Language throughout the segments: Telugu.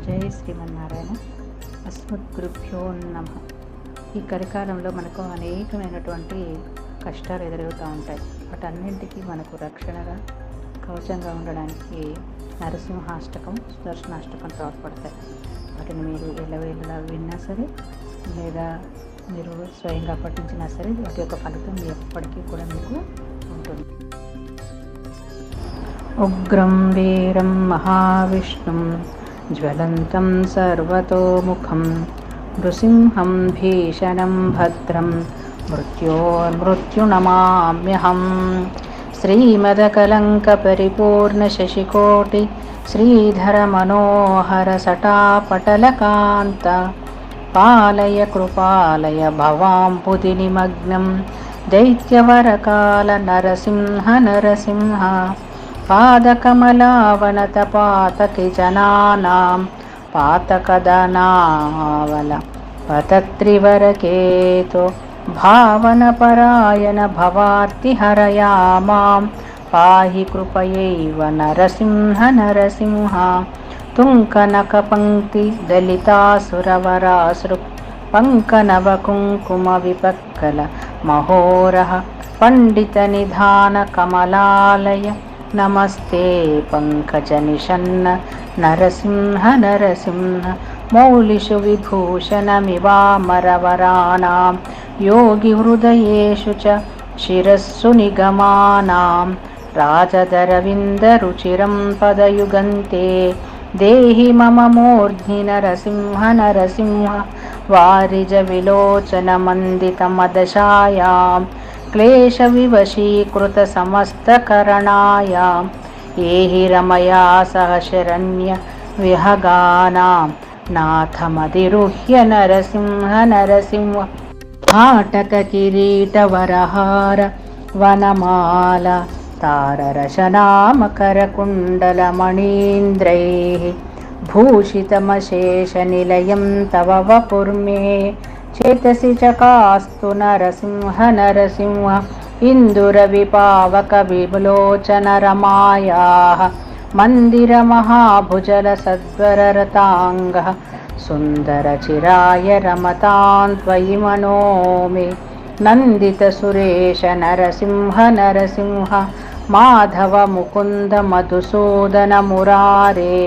జై శ్రీమన్నారాయణ. అస్మద్గురుభ్యో నమః. ఈ కలికాలంలో మనకు అనేకమైనటువంటి కష్టాలు ఎదురవుతూ ఉంటాయి. వాటన్నింటికి మనకు రక్షణగా కవచంగా ఉండడానికి నరసింహాష్టకం, సుదర్శనాష్టకం తోడ్పడతాయి. వాటిని మీరు ఎల్లవేళలా విన్నా సరే లేదా మీరు స్వయంగా పఠించినా సరే వాటి యొక్క ఫలితం ఎప్పటికీ కూడా మీకు ఉంటుంది. ఉగ్రం వీరం మహావిష్ణుం జ్వలంతం సర్వతోముఖం నృసింహం భీషణం భద్రం మృత్యునమామ్యహం. శ్రీమదకలంకపరిపూర్ణశశికోటి శ్రీధర మనోహర సటాపటలకాంత పాలయ కృపాలయ భవాంబుధి నిమగ్నం దైత్యవరకాల నరసింహ పాదకమలావనత పాతకి జనానాం పాతకదనావల పతత్రివరకేతో భావనపరాయణ భవార్తి హరయామాం పాహి కృపయైవ నరసింహ. తుంకనక పంక్తి దళితాసురవరాసృ పంకనవ కుంకుమ విపక్కల మహోరహ పండిత నిధాన కమలాలయ నమస్తే పంకజ నిషన్న నరసింహ. మౌలిషు విభూషణమివామరవరాణాం యోగి హృదయేషు చ శిరస్సు నిగమానాం రాజదరవిందరుచిరం పదయుగంతే దేహి మమ మూర్ధ్ని నరసింహ. వారిజ విలోచన మందిత మదశాయాం క్లేశ వివశీకృత సమస్తకరణాయాం ఏహి రమయా సహ శరణ్య విహగానాం నాథమధిరుహ్య నరసింహ. ఆటక కిరీట వరహార వనమాల తారరశనామకర కుండల మణీంద్రైః భూషితమశేష నిలయం తవ వపుర్మే చేతసి చకాస్తు నరసింహ. ఇందుర విపావక విలోచన రమాయాః మందిర మహాభుజల సద్వరరతాంగ సుందర చిరాయ రమతాం త్వయి మనో మే నందిత సురేశ నరసింహ. మాధవ ముకుంద మధుసూదన మురారే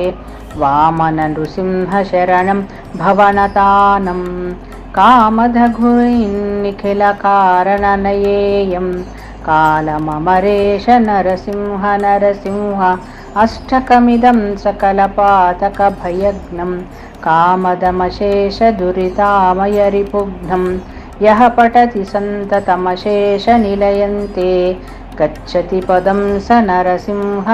వామన నృసింహ శరణం భవనతానం కామధఘునిఖిల కారణనయేయం కాలమమరేశ నరసింహ. అష్టకమిదం సకల పాతక భయగ్నం కామదమశేష దురితామయ రిపుఘ్నం యః పఠతి సంతతమశేష నిలయంతే గచ్చతి పదం స నరసింహ.